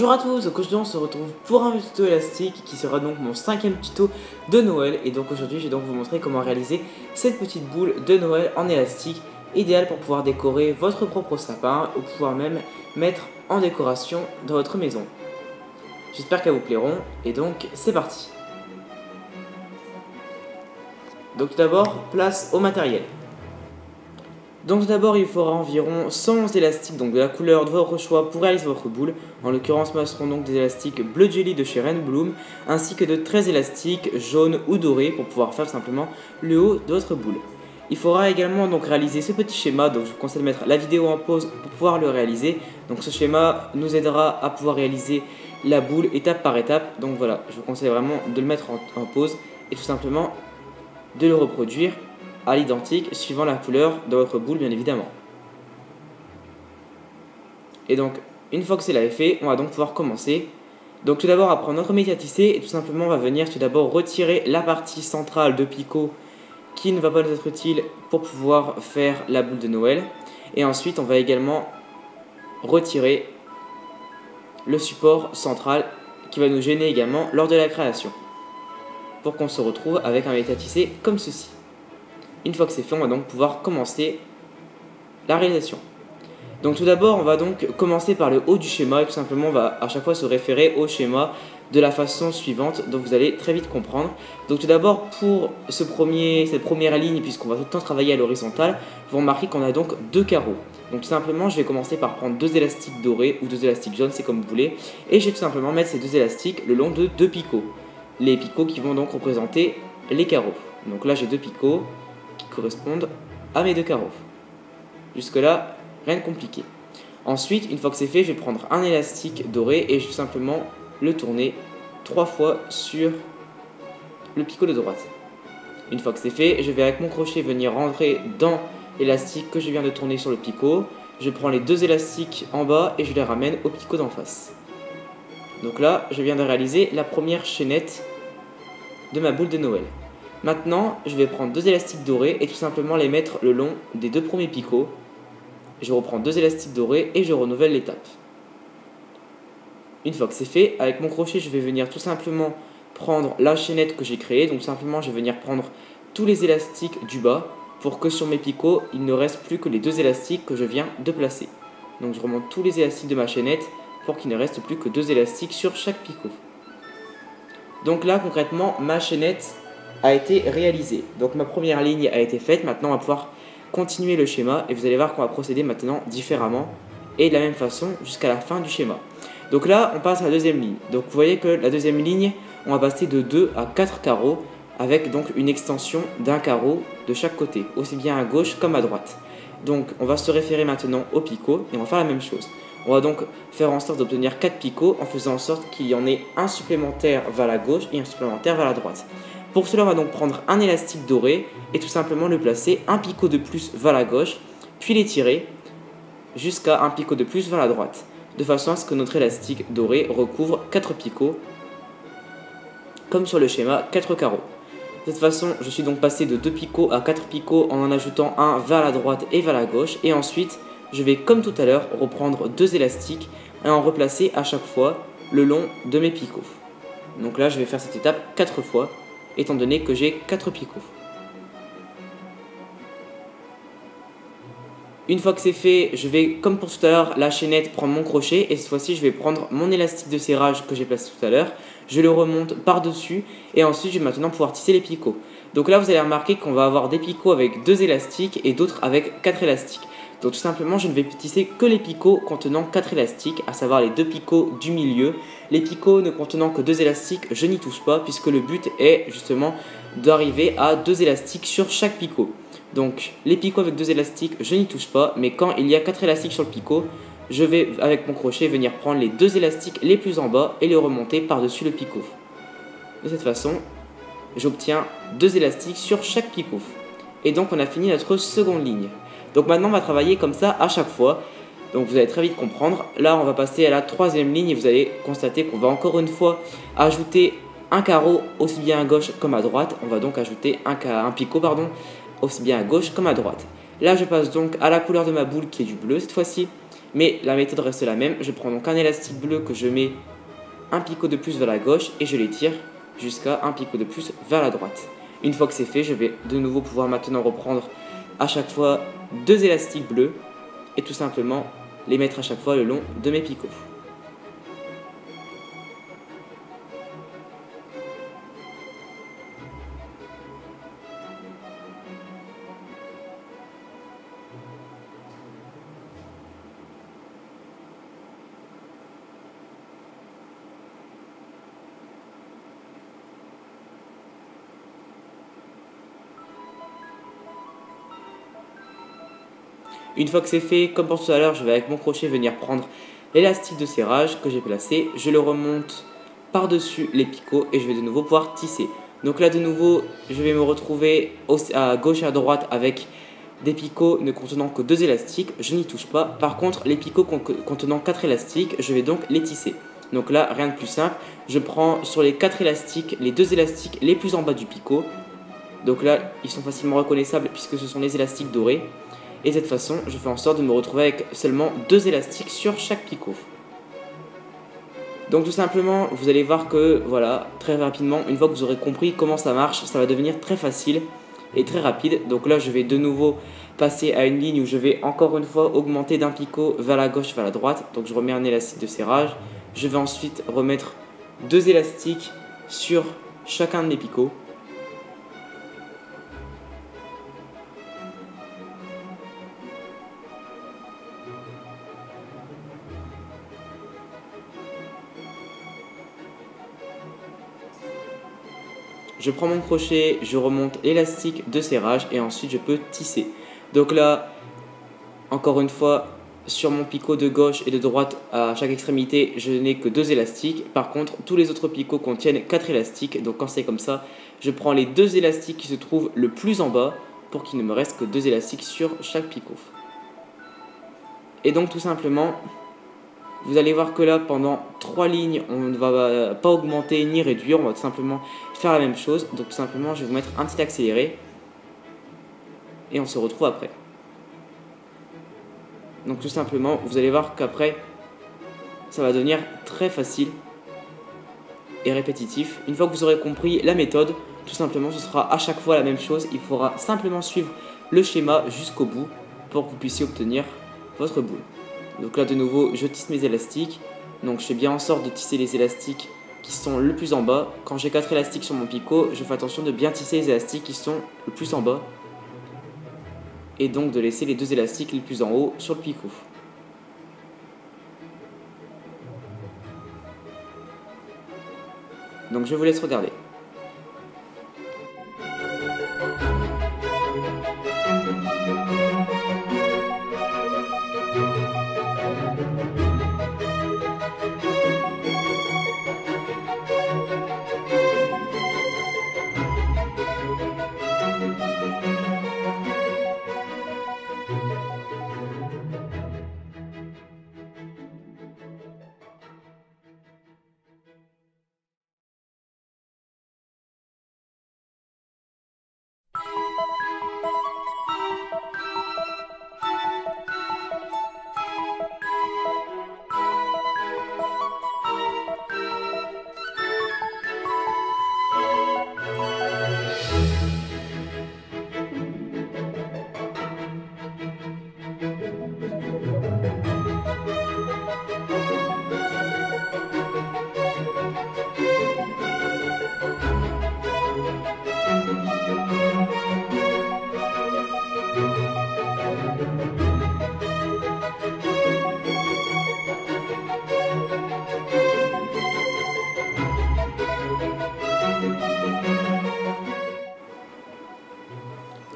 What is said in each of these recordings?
Bonjour à tous, aujourd'hui on se retrouve pour un tuto élastique qui sera donc mon 5e tuto de Noël. Et donc aujourd'hui je vais donc vous montrer comment réaliser cette petite boule de Noël en élastique, idéale pour pouvoir décorer votre propre sapin ou pouvoir même mettre en décoration dans votre maison. J'espère qu'elles vous plairont et donc c'est parti. Donc tout d'abord, place au matériel. Donc tout d'abord il faudra environ 111 élastiques, donc de la couleur de votre choix pour réaliser votre boule. En l'occurrence moi ce seront donc des élastiques bleu jelly de chez Rainbloom, ainsi que de 13 élastiques jaunes ou dorés pour pouvoir faire simplement le haut de votre boule. Il faudra également donc réaliser ce petit schéma, donc je vous conseille de mettre la vidéo en pause pour pouvoir le réaliser. Donc ce schéma nous aidera à pouvoir réaliser la boule étape par étape. Donc voilà, je vous conseille vraiment de le mettre en pause et tout simplement de le reproduire à l'identique, suivant la couleur de votre boule bien évidemment. Et donc, une fois que cela est fait, on va donc pouvoir commencer. Donc tout d'abord, on va prendre notre métier à tisser et tout simplement on va venir tout d'abord retirer la partie centrale de picot qui ne va pas nous être utile pour pouvoir faire la boule de Noël. Et ensuite, on va également retirer le support central qui va nous gêner également lors de la création, pour qu'on se retrouve avec un métier à tisser comme ceci. Une fois que c'est fait, on va donc pouvoir commencer la réalisation. Donc tout d'abord, on va donc commencer par le haut du schéma et tout simplement on va à chaque fois se référer au schéma de la façon suivante, donc vous allez très vite comprendre. Donc tout d'abord, pour cette première ligne, puisqu'on va tout le temps travailler à l'horizontale, vous remarquez qu'on a donc deux carreaux. Donc tout simplement, je vais commencer par prendre deux élastiques dorés ou deux élastiques jaunes, c'est comme vous voulez, et je vais tout simplement mettre ces deux élastiques le long de deux picots. Les picots qui vont donc représenter les carreaux. Donc là, j'ai deux picots qui correspondent à mes deux carreaux. Jusque là, rien de compliqué. Ensuite, une fois que c'est fait, je vais prendre un élastique doré et je vais simplement le tourner 3 fois sur le picot de droite. Une fois que c'est fait, je vais avec mon crochet venir rentrer dans l'élastique que je viens de tourner sur le picot. Je prends les deux élastiques en bas et je les ramène au picot d'en face. Donc là, je viens de réaliser la première chaînette de ma boule de Noël. Maintenant, je vais prendre deux élastiques dorés et tout simplement les mettre le long des deux premiers picots. Je reprends deux élastiques dorés et je renouvelle l'étape. Une fois que c'est fait, avec mon crochet, je vais venir tout simplement prendre la chaînette que j'ai créée. Donc simplement, je vais venir prendre tous les élastiques du bas pour que sur mes picots, il ne reste plus que les deux élastiques que je viens de placer. Donc je remonte tous les élastiques de ma chaînette pour qu'il ne reste plus que deux élastiques sur chaque picot. Donc là, concrètement, ma chaînette a été réalisée. Donc ma première ligne a été faite. Maintenant, on va pouvoir continuer le schéma et vous allez voir qu'on va procéder maintenant différemment et de la même façon jusqu'à la fin du schéma. Donc là, on passe à la deuxième ligne. Donc vous voyez que la deuxième ligne, on va passer de 2 à 4 carreaux avec donc une extension d'un carreau de chaque côté, aussi bien à gauche comme à droite. Donc on va se référer maintenant au picot et on va faire la même chose. On va donc faire en sorte d'obtenir 4 picots en faisant en sorte qu'il y en ait un supplémentaire vers la gauche et un supplémentaire vers la droite. Pour cela, on va donc prendre un élastique doré et tout simplement le placer un picot de plus vers la gauche, puis l'étirer jusqu'à un picot de plus vers la droite, de façon à ce que notre élastique doré recouvre 4 picots, comme sur le schéma 4 carreaux. De cette façon, je suis donc passé de 2 picots à 4 picots en ajoutant un vers la droite et vers la gauche, et ensuite, je vais comme tout à l'heure reprendre deux élastiques et en replacer à chaque fois le long de mes picots. Donc là, je vais faire cette étape 4 fois, étant donné que j'ai 4 picots. Une fois que c'est fait, je vais, comme pour tout à l'heure, la chaînette, prendre mon crochet et cette fois-ci, je vais prendre mon élastique de serrage que j'ai placé tout à l'heure. Je le remonte par-dessus et ensuite, je vais maintenant pouvoir tisser les picots. Donc là, vous allez remarquer qu'on va avoir des picots avec 2 élastiques et d'autres avec 4 élastiques. Donc tout simplement, je ne vais tisser que les picots contenant 4 élastiques, à savoir les 2 picots du milieu. Les picots ne contenant que 2 élastiques, je n'y touche pas puisque le but est justement d'arriver à 2 élastiques sur chaque picot. Donc les picots avec 2 élastiques, je n'y touche pas, mais quand il y a 4 élastiques sur le picot, je vais avec mon crochet venir prendre les 2 élastiques les plus en bas et les remonter par-dessus le picot. De cette façon, j'obtiens 2 élastiques sur chaque picot. Et donc on a fini notre seconde ligne. Donc maintenant on va travailler comme ça à chaque fois. Donc vous allez très vite comprendre. Là on va passer à la troisième ligne et vous allez constater qu'on va encore une fois ajouter un carreau aussi bien à gauche comme à droite. On va donc ajouter un picot aussi bien à gauche comme à droite. Là je passe donc à la couleur de ma boule qui est du bleu cette fois-ci. Mais la méthode reste la même. Je prends donc un élastique bleu que je mets un picot de plus vers la gauche et je l'étire jusqu'à un picot de plus vers la droite. Une fois que c'est fait, je vais de nouveau pouvoir maintenant reprendre à chaque fois 2 élastiques bleus et tout simplement les mettre à chaque fois le long de mes picots. Une fois que c'est fait, comme pour tout à l'heure, je vais avec mon crochet venir prendre l'élastique de serrage que j'ai placé. Je le remonte par-dessus les picots et je vais de nouveau pouvoir tisser. Donc là de nouveau, je vais me retrouver à gauche et à droite avec des picots ne contenant que 2 élastiques. Je n'y touche pas. Par contre, les picots contenant 4 élastiques, je vais donc les tisser. Donc là, rien de plus simple. Je prends sur les 4 élastiques, les 2 élastiques les plus en bas du picot. Donc là, ils sont facilement reconnaissables puisque ce sont les élastiques dorés. Et de cette façon, je fais en sorte de me retrouver avec seulement 2 élastiques sur chaque picot. Donc tout simplement, vous allez voir que, voilà, très rapidement, une fois que vous aurez compris comment ça marche, ça va devenir très facile et très rapide. Donc là, je vais de nouveau passer à une ligne où je vais encore une fois augmenter d'un picot vers la gauche, vers la droite. Donc je remets un élastique de serrage. Je vais ensuite remettre 2 élastiques sur chacun de mes picots. Je prends mon crochet, je remonte l'élastique de serrage et ensuite je peux tisser. Donc là, encore une fois, sur mon picot de gauche et de droite à chaque extrémité, je n'ai que 2 élastiques. Par contre, tous les autres picots contiennent 4 élastiques. Donc quand c'est comme ça, je prends les 2 élastiques qui se trouvent le plus en bas pour qu'il ne me reste que 2 élastiques sur chaque picot. Et donc tout simplement, vous allez voir que là, pendant 3 lignes, on ne va pas augmenter ni réduire, on va tout simplement faire la même chose. Donc tout simplement, je vais vous mettre un petit accéléré et on se retrouve après. Donc tout simplement, vous allez voir qu'après, ça va devenir très facile et répétitif. Une fois que vous aurez compris la méthode, tout simplement, ce sera à chaque fois la même chose. Il faudra simplement suivre le schéma jusqu'au bout pour que vous puissiez obtenir votre boule. Donc là de nouveau je tisse mes élastiques, donc je fais bien en sorte de tisser les élastiques qui sont le plus en bas. Quand j'ai 4 élastiques sur mon picot, je fais attention de bien tisser les élastiques qui sont le plus en bas et donc de laisser les 2 élastiques les plus en haut sur le picot. Donc je vous laisse regarder.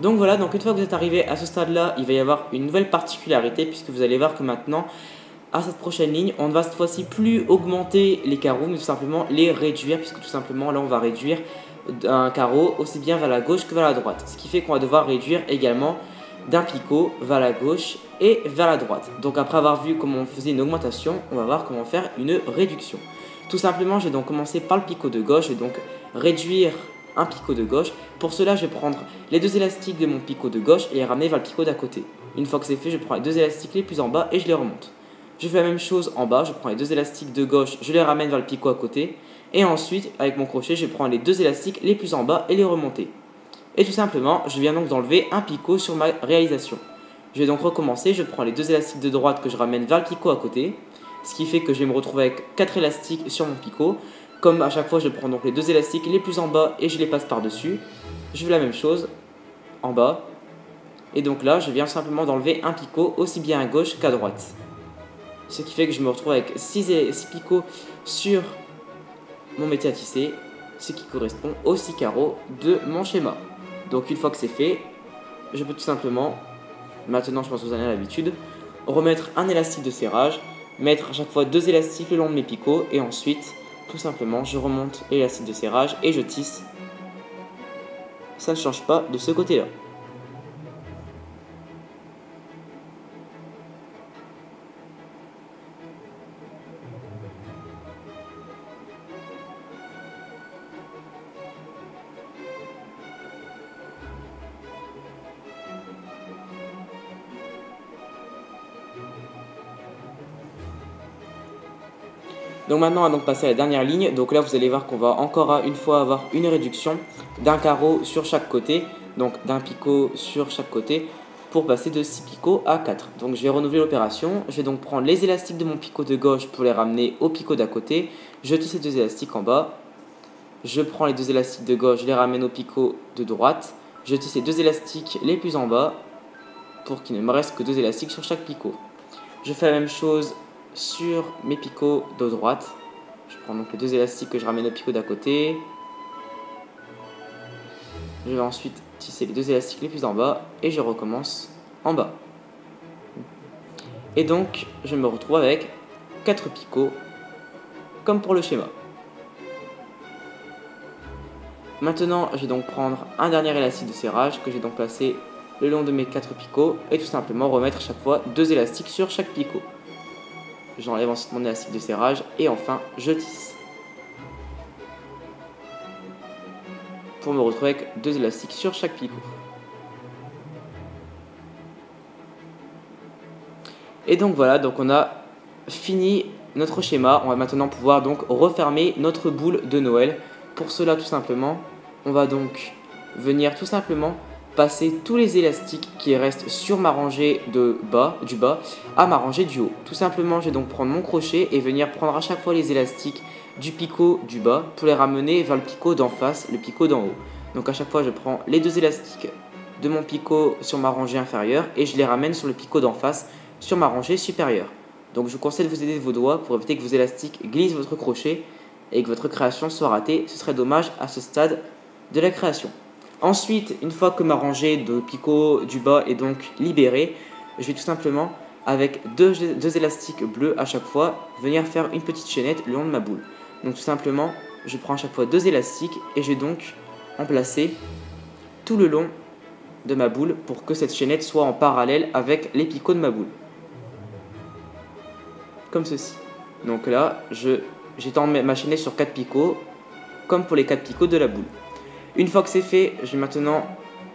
Donc voilà, donc une fois que vous êtes arrivé à ce stade-là, il va y avoir une nouvelle particularité puisque vous allez voir que maintenant, à cette prochaine ligne, on ne va cette fois-ci plus augmenter les carreaux, mais tout simplement les réduire puisque tout simplement là on va réduire un carreau aussi bien vers la gauche que vers la droite. Ce qui fait qu'on va devoir réduire également d'un picot vers la gauche et vers la droite. Donc après avoir vu comment on faisait une augmentation, on va voir comment faire une réduction. Tout simplement, je vais donc commencer par le picot de gauche et donc réduire un picot de gauche. Pour cela, je vais prendre les 2 élastiques de mon picot de gauche et les ramener vers le picot d'à côté. Une fois que c'est fait, je prends les 2 élastiques les plus en bas et je les remonte. Je fais la même chose en bas, je prends les deux élastiques de gauche, je les ramène vers le picot à côté. Et ensuite, avec mon crochet, je prends les deux élastiques les plus en bas et les remonter. Et tout simplement, je viens donc d'enlever un picot sur ma réalisation. Je vais donc recommencer, je prends les deux élastiques de droite que je ramène vers le picot à côté. Ce qui fait que je vais me retrouver avec 4 élastiques sur mon picot. Comme à chaque fois, je prends donc les deux élastiques les plus en bas et je les passe par-dessus. Je fais la même chose en bas. Et donc là, je viens simplement d'enlever un picot aussi bien à gauche qu'à droite. Ce qui fait que je me retrouve avec 6 picots sur mon métier à tisser, ce qui correspond aux 6 carreaux de mon schéma. Donc une fois que c'est fait, je peux tout simplement, maintenant je pense que vous en avez l'habitude, remettre un élastique de serrage, mettre à chaque fois 2 élastiques le long de mes picots et ensuite, tout simplement, je remonte l'élastique de serrage et je tisse. Ça ne change pas de ce côté-là. Donc maintenant, on va donc passer à la dernière ligne. Donc là, vous allez voir qu'on va encore une fois avoir une réduction d'un carreau sur chaque côté. Donc d'un picot sur chaque côté pour passer de 6 picots à 4. Donc je vais renouveler l'opération. Je vais donc prendre les élastiques de mon picot de gauche pour les ramener au picot d'à côté. Je tisse ces deux élastiques en bas. Je prends les deux élastiques de gauche, je les ramène au picot de droite. Je tisse ces deux élastiques les plus en bas pour qu'il ne me reste que 2 élastiques sur chaque picot. Je fais la même chose sur mes picots de droite. Je prends donc les 2 élastiques que je ramène au picot d'à côté. Je vais ensuite tisser les 2 élastiques les plus en bas et je recommence en bas. Et donc je me retrouve avec 4 picots comme pour le schéma. Maintenant je vais donc prendre un dernier élastique de serrage que j'ai donc placé le long de mes 4 picots et tout simplement remettre à chaque fois 2 élastiques sur chaque picot. J'enlève ensuite mon élastique de serrage et enfin je tisse. Pour me retrouver avec 2 élastiques sur chaque picot. Et donc voilà, donc on a fini notre schéma. On va maintenant pouvoir donc refermer notre boule de Noël. Pour cela tout simplement, on va donc venir tout simplement passer tous les élastiques qui restent sur ma rangée du bas à ma rangée du haut. Tout simplement, je vais donc prendre mon crochet et venir prendre à chaque fois les élastiques du picot du bas pour les ramener vers le picot d'en face, le picot d'en haut. Donc à chaque fois, je prends les 2 élastiques de mon picot sur ma rangée inférieure et je les ramène sur le picot d'en face sur ma rangée supérieure. Donc je vous conseille de vous aider de vos doigts pour éviter que vos élastiques glissent votre crochet et que votre création soit ratée. Ce serait dommage à ce stade de la création. Ensuite, une fois que ma rangée de picots du bas est donc libérée, je vais tout simplement, avec deux élastiques bleus à chaque fois, venir faire une petite chaînette le long de ma boule. Donc tout simplement, je prends à chaque fois 2 élastiques et je vais donc en placer tout le long de ma boule pour que cette chaînette soit en parallèle avec les picots de ma boule. Comme ceci. Donc là, j'étends ma chaînette sur 4 picots, comme pour les 4 picots de la boule. Une fois que c'est fait, je vais maintenant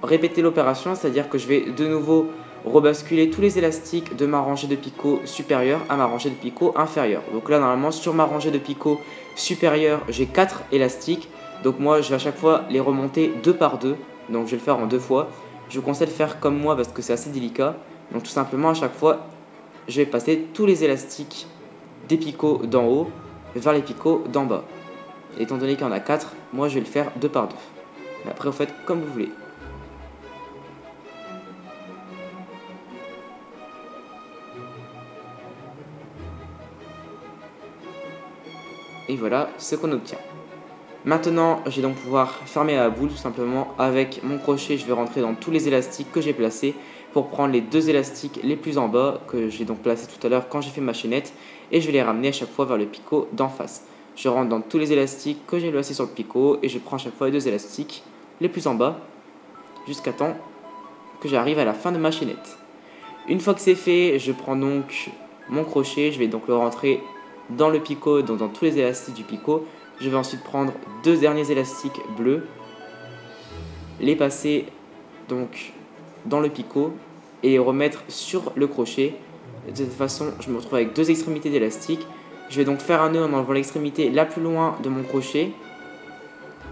répéter l'opération, c'est-à-dire que je vais de nouveau rebasculer tous les élastiques de ma rangée de picots supérieure à ma rangée de picots inférieure. Donc là, normalement, sur ma rangée de picots supérieure, j'ai 4 élastiques. Donc moi, je vais à chaque fois les remonter 2 par 2. Donc je vais le faire en 2 fois. Je vous conseille de faire comme moi parce que c'est assez délicat. Donc tout simplement, à chaque fois, je vais passer tous les élastiques des picots d'en haut vers les picots d'en bas. Et étant donné qu'il y en a 4, moi, je vais le faire 2 par 2. Mais après, vous faites comme vous voulez. Et voilà ce qu'on obtient. Maintenant, je vais donc pouvoir fermer la boule tout simplement avec mon crochet. Je vais rentrer dans tous les élastiques que j'ai placés pour prendre les 2 élastiques les plus en bas que j'ai donc placés tout à l'heure quand j'ai fait ma chaînette et je vais les ramener à chaque fois vers le picot d'en face. Je rentre dans tous les élastiques que j'ai placés sur le picot et je prends à chaque fois les 2 élastiques les plus en bas jusqu'à temps que j'arrive à la fin de ma chaînette. Une fois que c'est fait, je prends donc mon crochet, je vais donc le rentrer dans le picot, donc dans tous les élastiques du picot. Je vais ensuite prendre 2 derniers élastiques bleus, les passer donc dans le picot et remettre sur le crochet De cette façon, je me retrouve avec 2 extrémités d'élastique. Je vais donc faire un nœud en enlevant l'extrémité la plus loin de mon crochet.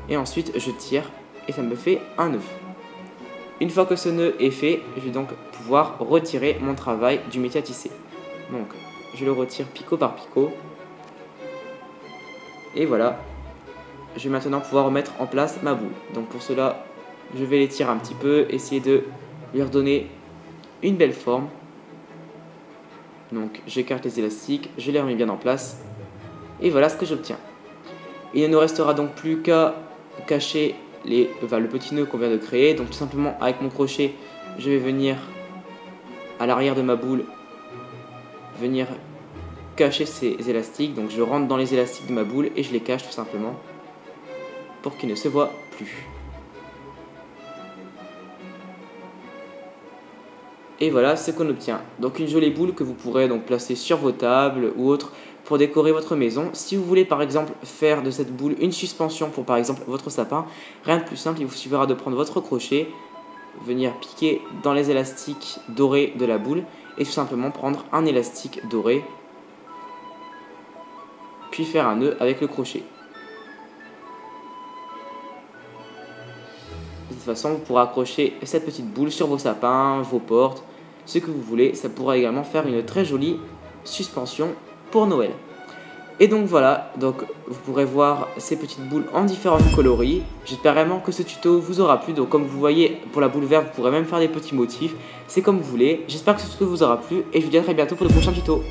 Et ensuite, je tire et ça me fait un nœud. Une fois que ce nœud est fait, je vais donc pouvoir retirer mon travail du métier à tisser. Donc, je le retire picot par picot. Et voilà, je vais maintenant pouvoir remettre en place ma boule. Donc pour cela, je vais l'étirer un petit peu, essayer de lui redonner une belle forme. Donc j'écarte les élastiques, je les remets bien en place. Et voilà ce que j'obtiens. Il ne nous restera donc plus qu'à cacher le petit nœud qu'on vient de créer. Donc tout simplement avec mon crochet, je vais venir à l'arrière de ma boule, venir cacher ces élastiques. Donc je rentre dans les élastiques de ma boule et je les cache tout simplement pour qu'ils ne se voient plus. Et voilà ce qu'on obtient. Donc une jolie boule que vous pourrez donc placer sur vos tables ou autres pour décorer votre maison. Si vous voulez par exemple faire de cette boule une suspension pour par exemple votre sapin, rien de plus simple, il vous suffira de prendre votre crochet, venir piquer dans les élastiques dorés de la boule et tout simplement prendre un élastique doré, puis faire un nœud avec le crochet. De cette façon, vous pourrez accrocher cette petite boule sur vos sapins, vos portes, ce que vous voulez. Ça pourra également faire une très jolie suspension pour Noël. Et donc voilà, donc vous pourrez voir ces petites boules en différents coloris. J'espère vraiment que ce tuto vous aura plu. Donc comme vous voyez, pour la boule verte, vous pourrez même faire des petits motifs. C'est comme vous voulez. J'espère que ce tuto vous aura plu et je vous dis à très bientôt pour le prochain tuto.